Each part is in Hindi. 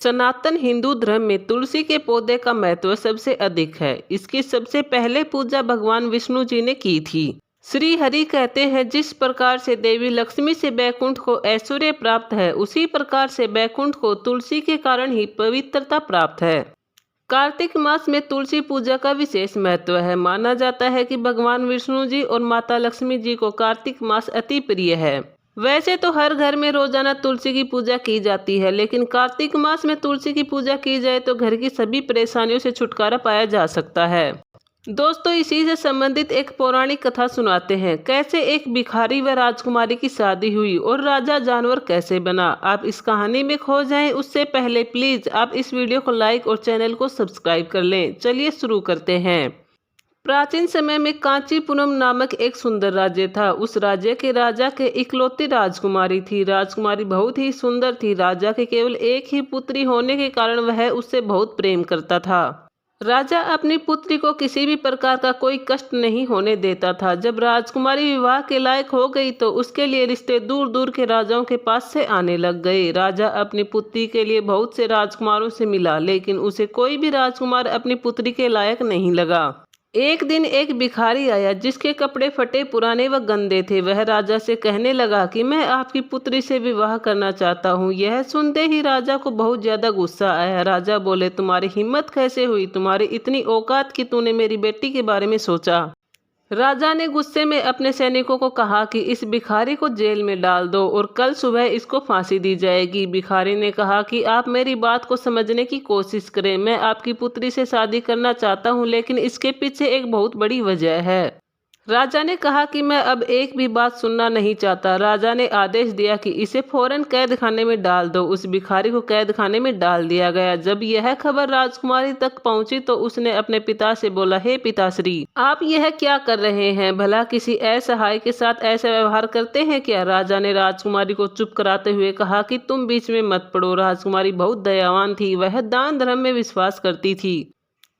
सनातन हिंदू धर्म में तुलसी के पौधे का महत्व सबसे अधिक है। इसकी सबसे पहले पूजा भगवान विष्णु जी ने की थी। श्री हरि कहते हैं, जिस प्रकार से देवी लक्ष्मी से बैकुंठ को ऐश्वर्य प्राप्त है, उसी प्रकार से बैकुंठ को तुलसी के कारण ही पवित्रता प्राप्त है। कार्तिक मास में तुलसी पूजा का विशेष महत्व है। माना जाता है कि भगवान विष्णु जी और माता लक्ष्मी जी को कार्तिक मास अति प्रिय है। वैसे तो हर घर में रोजाना तुलसी की पूजा की जाती है, लेकिन कार्तिक मास में तुलसी की पूजा की जाए तो घर की सभी परेशानियों से छुटकारा पाया जा सकता है। दोस्तों, इसी से संबंधित एक पौराणिक कथा सुनाते हैं। कैसे एक भिखारी व राजकुमारी की शादी हुई और राजा जानवर कैसे बना। आप इस कहानी में खो जाएं उससे पहले प्लीज आप इस वीडियो को लाइक और चैनल को सब्सक्राइब कर लें। चलिए शुरू करते हैं। प्राचीन समय में कांचीपुरम नामक एक सुंदर राज्य था। उस राज्य के राजा के इकलौती राजकुमारी थी। राजकुमारी बहुत ही सुंदर थी। राजा के केवल एक ही पुत्री होने के कारण वह उससे बहुत प्रेम करता था। राजा अपनी पुत्री को किसी भी प्रकार का कोई कष्ट नहीं होने देता था। जब राजकुमारी विवाह के लायक हो गई तो उसके लिए रिश्ते दूर दूर के राजाओं के पास से आने लग गए। राजा अपनी पुत्री के लिए बहुत से राजकुमारों से मिला, लेकिन उसे कोई भी राजकुमार अपनी पुत्री के लायक नहीं लगा। एक दिन एक भिखारी आया जिसके कपड़े फटे पुराने व गंदे थे। वह राजा से कहने लगा कि मैं आपकी पुत्री से विवाह करना चाहता हूँ। यह सुनते ही राजा को बहुत ज्यादा गुस्सा आया। राजा बोले, तुम्हारी हिम्मत कैसे हुई? तुम्हारी इतनी औकात कि तूने मेरी बेटी के बारे में सोचा। राजा ने गुस्से में अपने सैनिकों को कहा कि इस भिखारी को जेल में डाल दो और कल सुबह इसको फांसी दी जाएगी। भिखारी ने कहा कि आप मेरी बात को समझने की कोशिश करें। मैं आपकी पुत्री से शादी करना चाहता हूं, लेकिन इसके पीछे एक बहुत बड़ी वजह है। राजा ने कहा कि मैं अब एक भी बात सुनना नहीं चाहता। राजा ने आदेश दिया कि इसे फौरन कैद खाने में डाल दो। उस भिखारी को कैद खाने में डाल दिया गया। जब यह खबर राजकुमारी तक पहुंची तो उसने अपने पिता से बोला, हे पिताश्री, आप यह क्या कर रहे हैं? भला किसी असहाय के साथ ऐसा व्यवहार करते हैं क्या? राजा ने राजकुमारी को चुप कराते हुए कहा कि तुम बीच में मत पड़ो। राजकुमारी बहुत दयावान थी। वह दान धर्म में विश्वास करती थी।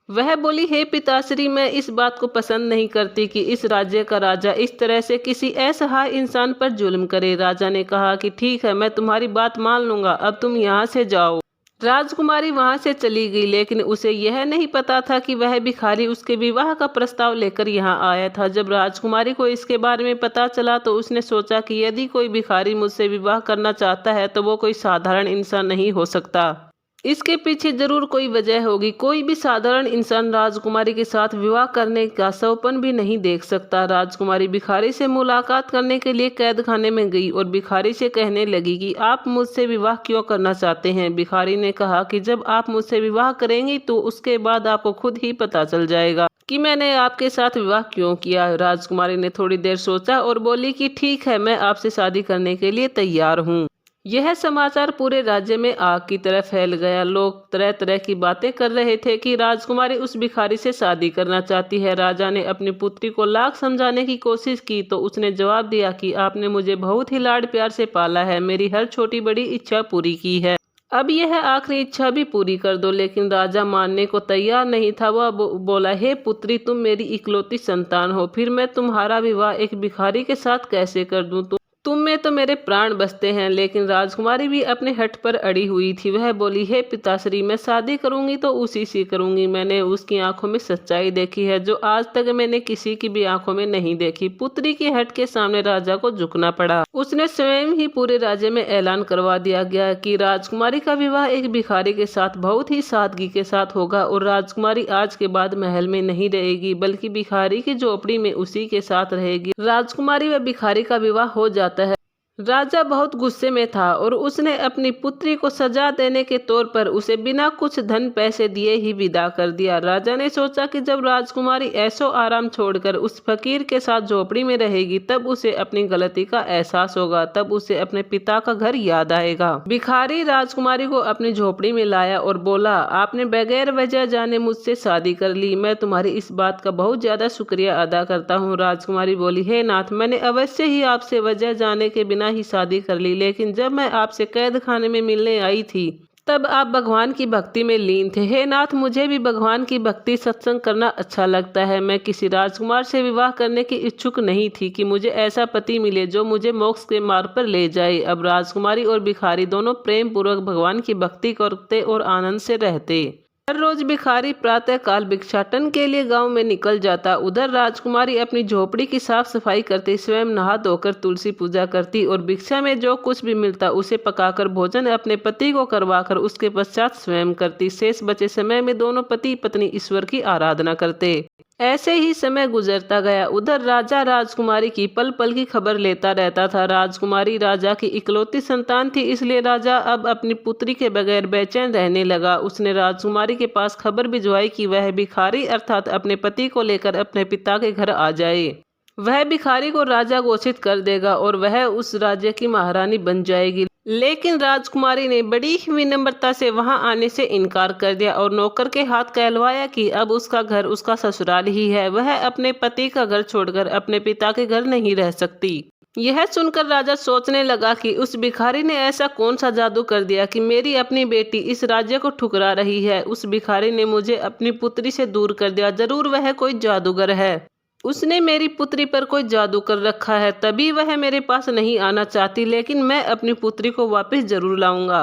वह बोली, हे पिताश्री, मैं इस बात को पसंद नहीं करती कि इस राज्य का राजा इस तरह से किसी असहाय इंसान पर जुल्म करे। राजा ने कहा कि ठीक है, मैं तुम्हारी बात मान लूंगा, अब तुम यहाँ से जाओ। राजकुमारी वहां से चली गई, लेकिन उसे यह नहीं पता था कि वह भिखारी उसके विवाह का प्रस्ताव लेकर यहाँ आया था। जब राजकुमारी को इसके बारे में पता चला तो उसने सोचा कि यदि कोई भिखारी मुझसे विवाह करना चाहता है तो वो कोई साधारण इंसान नहीं हो सकता। इसके पीछे जरूर कोई वजह होगी। कोई भी साधारण इंसान राजकुमारी के साथ विवाह करने का सौपन भी नहीं देख सकता। राजकुमारी भिखारी से मुलाकात करने के लिए कैद खाने में गई और भिखारी से कहने लगी कि आप मुझसे विवाह क्यों करना चाहते हैं। भिखारी ने कहा कि जब आप मुझसे विवाह करेंगी तो उसके बाद आपको खुद ही पता चल जाएगा कि मैंने आपके साथ विवाह क्यों किया। राजकुमारी ने थोड़ी देर सोचा और बोली कि ठीक है, मैं आपसे शादी करने के लिए तैयार हूँ। यह समाचार पूरे राज्य में आग की तरह फैल गया। लोग तरह तरह की बातें कर रहे थे कि राजकुमारी उस भिखारी से शादी करना चाहती है। राजा ने अपनी पुत्री को लाख समझाने की कोशिश की तो उसने जवाब दिया कि आपने मुझे बहुत ही लाड प्यार से पाला है, मेरी हर छोटी बड़ी इच्छा पूरी की है, अब यह आखिरी इच्छा भी पूरी कर दो। लेकिन राजा मानने को तैयार नहीं था। वह बोला, हे पुत्री, तुम मेरी इकलौती संतान हो, फिर मैं तुम्हारा विवाह एक भिखारी के साथ कैसे कर दूं? तुम में तो मेरे प्राण बसते हैं। लेकिन राजकुमारी भी अपने हठ पर अड़ी हुई थी। वह बोली, हे पिताश्री, मैं शादी करूंगी तो उसी से करूंगी। मैंने उसकी आंखों में सच्चाई देखी है जो आज तक मैंने किसी की भी आंखों में नहीं देखी। पुत्री की हठ के सामने राजा को झुकना पड़ा। उसने स्वयं ही पूरे राज्य में ऐलान करवा दिया गया कि राजकुमारी का विवाह एक भिखारी के साथ बहुत ही सादगी के साथ होगा और राजकुमारी आज के बाद महल में नहीं रहेगी, बल्कि भिखारी की झोपड़ी में उसी के साथ रहेगी। राजकुमारी व भिखारी का विवाह हो जाता है। राजा बहुत गुस्से में था और उसने अपनी पुत्री को सजा देने के तौर पर उसे बिना कुछ धन पैसे दिए ही विदा कर दिया। राजा ने सोचा कि जब राजकुमारी ऐशो आराम छोड़कर उस फकीर के साथ झोपड़ी में रहेगी तब उसे अपनी गलती का एहसास होगा, तब उसे अपने पिता का घर याद आएगा। भिखारी राजकुमारी को अपनी झोपड़ी में लाया और बोला, आपने बगैर वजह जाने मुझसे शादी कर ली। मैं तुम्हारी इस बात का बहुत ज्यादा शुक्रिया अदा करता हूँ। राजकुमारी बोली, हे नाथ, मैंने अवश्य ही आपसे वजह जाने के बिना ही शादी कर ली, लेकिन जब मैं आपसे कैद खाने में मिलने आई थी तब आप भगवान की भक्ति में लीन थे। हे नाथ, मुझे भी भगवान की भक्ति सत्संग करना अच्छा लगता है। मैं किसी राजकुमार से विवाह करने की इच्छुक नहीं थी कि मुझे ऐसा पति मिले जो मुझे मोक्ष के मार्ग पर ले जाए। अब राजकुमारी और भिखारी दोनों प्रेम पूर्वक भगवान की भक्ति करते और आनंद से रहते। हर रोज भिखारी प्रातः काल भिक्षाटन के लिए गांव में निकल जाता। उधर राजकुमारी अपनी झोपड़ी की साफ सफाई करती, स्वयं नहा धोकर तुलसी पूजा करती और भिक्षा में जो कुछ भी मिलता उसे पकाकर भोजन अपने पति को करवाकर उसके पश्चात स्वयं करती। शेष बचे समय में दोनों पति पत्नी ईश्वर की आराधना करते। ऐसे ही समय गुजरता गया। उधर राजा राजकुमारी की पल पल की खबर लेता रहता था। राजकुमारी राजा की इकलौती संतान थी, इसलिए राजा अब अपनी पुत्री के बगैर बेचैन रहने लगा। उसने राजकुमारी के पास खबर भिजवाई कि वह भिखारी अर्थात अपने पति को लेकर अपने पिता के घर आ जाए। वह भिखारी को राजा घोषित कर देगा और वह उस राज्य की महारानी बन जाएगी। लेकिन राजकुमारी ने बड़ी ही विनम्रता से वहां आने से इनकार कर दिया और नौकर के हाथ कहलवाया कि अब उसका घर उसका ससुराल ही है। वह अपने पति का घर छोड़कर अपने पिता के घर नहीं रह सकती। यह सुनकर राजा सोचने लगा कि उस भिखारी ने ऐसा कौन सा जादू कर दिया कि मेरी अपनी बेटी इस राज्य को ठुकरा रही है। उस भिखारी ने मुझे अपनी पुत्री से दूर कर दिया। जरूर वह कोई जादूगर है। उसने मेरी पुत्री पर कोई जादू कर रखा है, तभी वह मेरे पास नहीं आना चाहती। लेकिन मैं अपनी पुत्री को वापस जरूर लाऊंगा।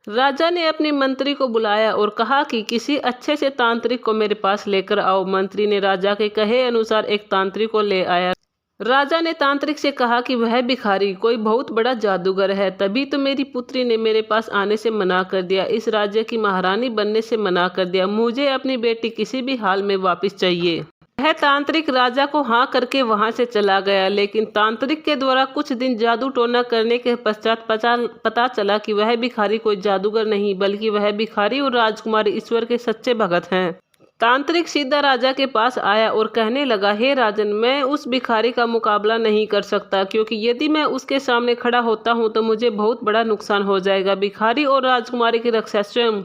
राजा ने अपने मंत्री को बुलाया और कहा कि किसी अच्छे से तांत्रिक को मेरे पास लेकर आओ। मंत्री ने राजा के कहे अनुसार एक तांत्रिक को ले आया। राजा ने तांत्रिक से कहा कि वह भिखारी कोई बहुत बड़ा जादूगर है, तभी तो मेरी पुत्री ने मेरे पास आने से मना कर दिया, इस राज्य की महारानी बनने से मना कर दिया। मुझे अपनी बेटी किसी भी हाल में वापस चाहिए। वह तांत्रिक राजा को हाँ करके वहां से चला गया। लेकिन तांत्रिक के द्वारा कुछ दिन जादू टोना करने के पश्चात पता चला कि वह भिखारी कोई जादूगर नहीं, बल्कि वह भिखारी और राजकुमारी ईश्वर के सच्चे भगत हैं। तांत्रिक सीधा राजा के पास आया और कहने लगा, हे राजन, मैं उस भिखारी का मुकाबला नहीं कर सकता, क्योंकि यदि मैं उसके सामने खड़ा होता हूँ तो मुझे बहुत बड़ा नुकसान हो जाएगा। भिखारी और राजकुमारी की रक्षा स्वयं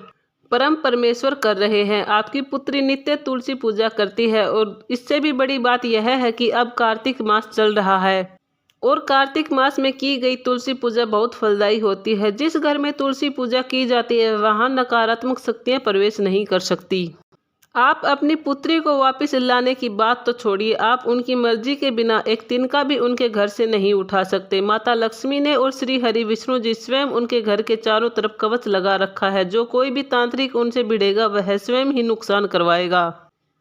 परम परमेश्वर कर रहे हैं। आपकी पुत्री नित्य तुलसी पूजा करती है और इससे भी बड़ी बात यह है कि अब कार्तिक मास चल रहा है और कार्तिक मास में की गई तुलसी पूजा बहुत फलदायी होती है। जिस घर में तुलसी पूजा की जाती है वहां नकारात्मक शक्तियां प्रवेश नहीं कर सकती। आप अपनी पुत्री को वापस लाने की बात तो छोड़िए, आप उनकी मर्जी के बिना एक तिनका भी उनके घर से नहीं उठा सकते। माता लक्ष्मी ने और श्री हरि विष्णु जी स्वयं उनके घर के चारों तरफ कवच लगा रखा है। जो कोई भी तांत्रिक उनसे भिड़ेगा वह स्वयं ही नुकसान करवाएगा।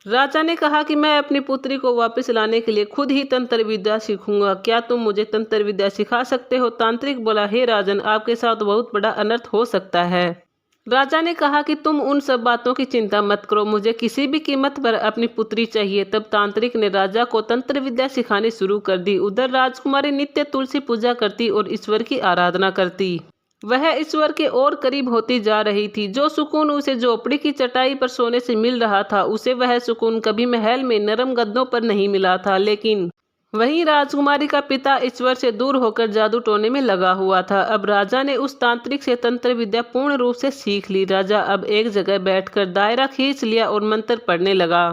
राजा ने कहा कि मैं अपनी पुत्री को वापस लाने के लिए खुद ही तंत्र विद्या सीखूंगा। क्या तुम मुझे तंत्र विद्या सिखा सकते हो? तांत्रिक बोला, हे राजन, आपके साथ बहुत बड़ा अनर्थ हो सकता है। राजा ने कहा कि तुम उन सब बातों की चिंता मत करो, मुझे किसी भी कीमत पर अपनी पुत्री चाहिए। तब तांत्रिक ने राजा को तंत्र विद्या सिखानी शुरू कर दी। उधर राजकुमारी नित्य तुलसी पूजा करती और ईश्वर की आराधना करती। वह ईश्वर के और करीब होती जा रही थी। जो सुकून उसे झोपड़ी की चटाई पर सोने से मिल रहा था, उसे वह सुकून कभी महल में नरम गद्दों पर नहीं मिला था। लेकिन वहीं राजकुमारी का पिता ईश्वर से दूर होकर जादू टोने में लगा हुआ था। अब राजा ने उस तांत्रिक से तंत्र विद्या पूर्ण रूप से सीख ली। राजा अब एक जगह बैठकर दायरा खींच लिया और मंत्र पढ़ने लगा।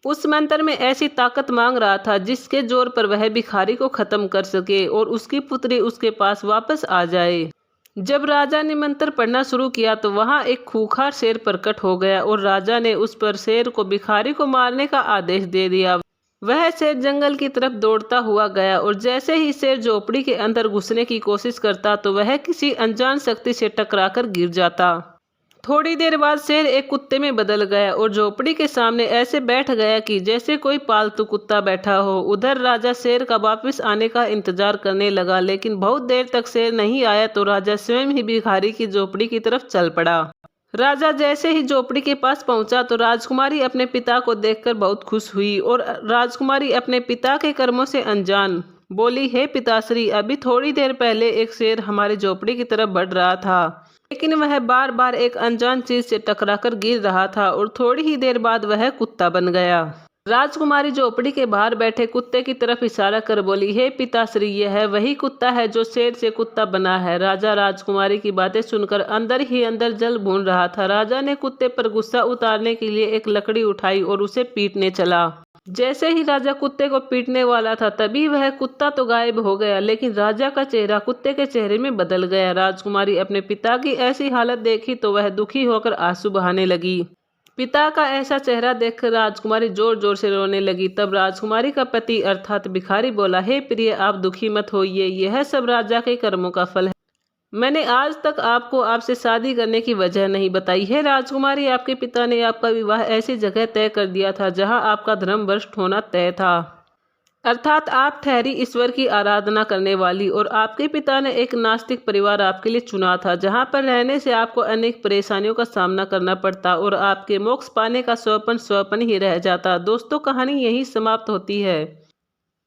उस मंत्र में ऐसी ताकत मांग रहा था जिसके जोर पर वह भिखारी को खत्म कर सके और उसकी पुत्री उसके पास वापस आ जाए। जब राजा ने मंत्र पढ़ना शुरू किया तो वहां एक खूंखार शेर प्रकट हो गया और राजा ने उस पर शेर को भिखारी को मारने का आदेश दे दिया। वह शेर जंगल की तरफ दौड़ता हुआ गया और जैसे ही शेर झोपड़ी के अंदर घुसने की कोशिश करता तो वह किसी अनजान शक्ति से टकराकर गिर जाता। थोड़ी देर बाद शेर एक कुत्ते में बदल गया और झोपड़ी के सामने ऐसे बैठ गया कि जैसे कोई पालतू कुत्ता बैठा हो। उधर राजा शेर का वापस आने का इंतजार करने लगा, लेकिन बहुत देर तक शेर नहीं आया तो राजा स्वयं ही भिखारी की झोपड़ी की तरफ चल पड़ा। राजा जैसे ही झोपड़ी के पास पहुंचा तो राजकुमारी अपने पिता को देखकर बहुत खुश हुई और राजकुमारी अपने पिता के कर्मों से अनजान बोली, हे पिताश्री, अभी थोड़ी देर पहले एक शेर हमारी झोपड़ी की तरफ बढ़ रहा था, लेकिन वह बार बार एक अनजान चीज से टकराकर गिर रहा था और थोड़ी ही देर बाद वह कुत्ता बन गया। राजकुमारी झोपड़ी के बाहर बैठे कुत्ते की तरफ इशारा कर बोली, हे पिताश्री, यह वही कुत्ता है जो शेर से कुत्ता बना है। राजा राजकुमारी की बातें सुनकर अंदर ही अंदर जल भून रहा था। राजा ने कुत्ते पर गुस्सा उतारने के लिए एक लकड़ी उठाई और उसे पीटने चला। जैसे ही राजा कुत्ते को पीटने वाला था तभी वह कुत्ता तो गायब हो गया, लेकिन राजा का चेहरा कुत्ते के चेहरे में बदल गया। राजकुमारी अपने पिता की ऐसी हालत देखी तो वह दुखी होकर आंसू बहाने लगी। पिता का ऐसा चेहरा देखकर राजकुमारी जोर जोर से रोने लगी। तब राजकुमारी का पति अर्थात भिखारी बोला, हे प्रिय, आप दुखी मत होइए, यह सब राजा के कर्मों का फल है। मैंने आज तक आपको आपसे शादी करने की वजह नहीं बताई है राजकुमारी। आपके पिता ने आपका विवाह ऐसी जगह तय कर दिया था जहां आपका धर्म भ्रष्ट होना तय था, अर्थात आप ठहरी ईश्वर की आराधना करने वाली, और आपके पिता ने एक नास्तिक परिवार आपके लिए चुना था जहां पर रहने से आपको अनेक परेशानियों का सामना करना पड़ता और आपके मोक्ष पाने का स्वप्न ही रह जाता। दोस्तों, कहानी यहीं समाप्त होती है।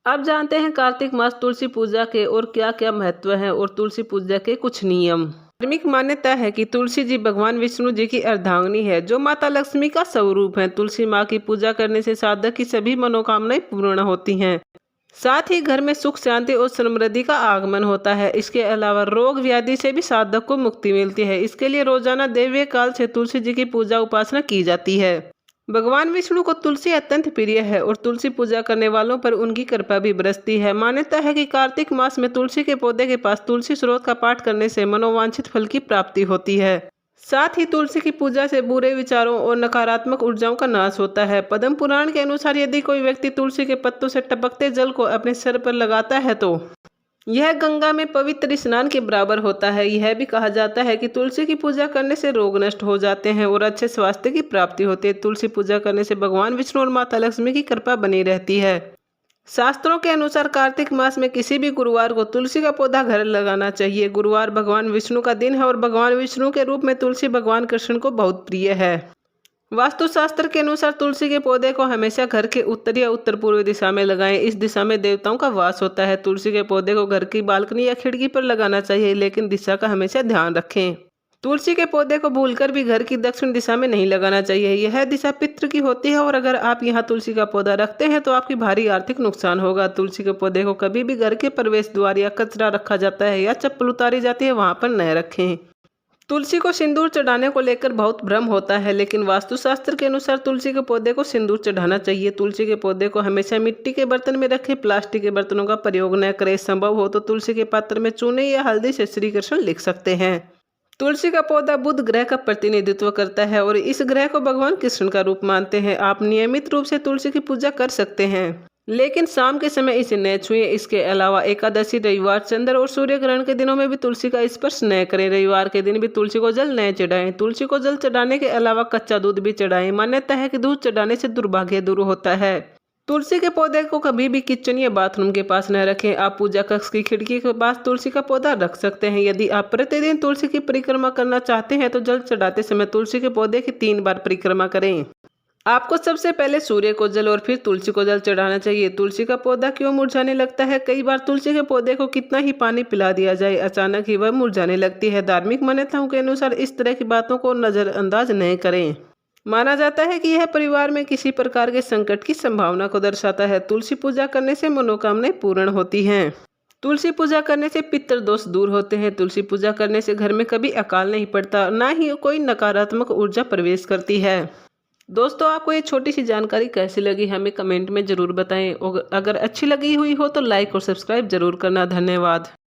अब जानते हैं कार्तिक मास तुलसी पूजा के और क्या क्या महत्व है और तुलसी पूजा के कुछ नियम। धार्मिक मान्यता है कि तुलसी जी भगवान विष्णु जी की अर्धांगिनी है जो माता लक्ष्मी का स्वरूप है। तुलसी माँ की पूजा करने से साधक की सभी मनोकामनाएं पूर्ण होती हैं। साथ ही घर में सुख शांति और समृद्धि का आगमन होता है। इसके अलावा रोग व्याधि से भी साधक को मुक्ति मिलती है। इसके लिए रोजाना दैवीय काल से तुलसी जी की पूजा उपासना की जाती है। भगवान विष्णु को तुलसी अत्यंत प्रिय है और तुलसी पूजा करने वालों पर उनकी कृपा भी बरसती है। मान्यता है कि कार्तिक मास में तुलसी के पौधे के पास तुलसी स्रोत का पाठ करने से मनोवांछित फल की प्राप्ति होती है। साथ ही तुलसी की पूजा से बुरे विचारों और नकारात्मक ऊर्जाओं का नाश होता है। पद्म पुराण के अनुसार यदि कोई व्यक्ति तुलसी के पत्तों से टपकते जल को अपने सिर पर लगाता है तो यह गंगा में पवित्र स्नान के बराबर होता है। यह भी कहा जाता है कि तुलसी की पूजा करने से रोग नष्ट हो जाते हैं और अच्छे स्वास्थ्य की प्राप्ति होती है। तुलसी पूजा करने से भगवान विष्णु और माता लक्ष्मी की कृपा बनी रहती है। शास्त्रों के अनुसार कार्तिक मास में किसी भी गुरुवार को तुलसी का पौधा घर लगाना चाहिए। गुरुवार भगवान विष्णु का दिन है और भगवान विष्णु के रूप में तुलसी भगवान कृष्ण को बहुत प्रिय है। वास्तुशास्त्र के अनुसार तुलसी के पौधे को हमेशा घर के उत्तर या उत्तर पूर्व दिशा में लगाएं। इस दिशा में देवताओं का वास होता है। तुलसी के पौधे को घर की बालकनी या खिड़की पर लगाना चाहिए, लेकिन दिशा का हमेशा ध्यान रखें। तुलसी के पौधे को भूलकर भी घर की दक्षिण दिशा में नहीं लगाना चाहिए। यह दिशा पितृ की होती है और अगर आप यहाँ तुलसी का पौधा रखते हैं तो आपकी भारी आर्थिक नुकसान होगा। तुलसी के पौधे को कभी भी घर के प्रवेश द्वार या कचरा रखा जाता है या चप्पल उतारी जाती है वहां पर न रखें। तुलसी को सिंदूर चढ़ाने को लेकर बहुत भ्रम होता है, लेकिन वास्तुशास्त्र के अनुसार तुलसी के पौधे को सिंदूर चढ़ाना चाहिए। तुलसी के पौधे को हमेशा मिट्टी के बर्तन में रखें, प्लास्टिक के बर्तनों का प्रयोग न करें। संभव हो तो तुलसी के पात्र में चूने या हल्दी से श्री कृष्ण लिख सकते हैं। तुलसी का पौधा बुध ग्रह का प्रतिनिधित्व करता है और इस ग्रह को भगवान कृष्ण का रूप मानते हैं। आप नियमित रूप से तुलसी की पूजा कर सकते हैं, लेकिन शाम के समय इसे न छुएं। इसके अलावा एकादशी, रविवार, चंद्र और सूर्य ग्रहण के दिनों में भी तुलसी का स्पर्श न करें। रविवार के दिन भी तुलसी को जल न चढ़ाएं। तुलसी को जल चढ़ाने के अलावा कच्चा दूध भी चढ़ाएं। मान्यता है कि दूध चढ़ाने से दुर्भाग्य दूर होता है। तुलसी के पौधे को कभी भी किचन या बाथरूम के पास न रखें। आप पूजा कक्ष की खिड़की के पास तुलसी का पौधा रख सकते हैं। यदि आप प्रतिदिन तुलसी की परिक्रमा करना चाहते हैं तो जल चढ़ाते समय तुलसी के पौधे की 3 बार परिक्रमा करें। आपको सबसे पहले सूर्य को जल और फिर तुलसी को जल चढ़ाना चाहिए। तुलसी का पौधा क्यों मुरझाने लगता है? कई बार तुलसी के पौधे को कितना ही पानी पिला दिया जाए, अचानक ही वह मुरझाने लगती है। धार्मिक मान्यताओं के अनुसार इस तरह की बातों को नजरअंदाज नहीं करें। माना जाता है कि यह परिवार में किसी प्रकार के संकट की संभावना को दर्शाता है। तुलसी पूजा करने से मनोकामनाएं पूर्ण होती हैं। तुलसी पूजा करने से पितृ दोष दूर होते हैं। तुलसी पूजा करने से घर में कभी अकाल नहीं पड़ता, ना ही कोई नकारात्मक ऊर्जा प्रवेश करती है। दोस्तों, आपको ये छोटी सी जानकारी कैसी लगी हमें कमेंट में ज़रूर बताएं। अगर अच्छी लगी हुई हो तो लाइक और सब्सक्राइब जरूर करना। धन्यवाद।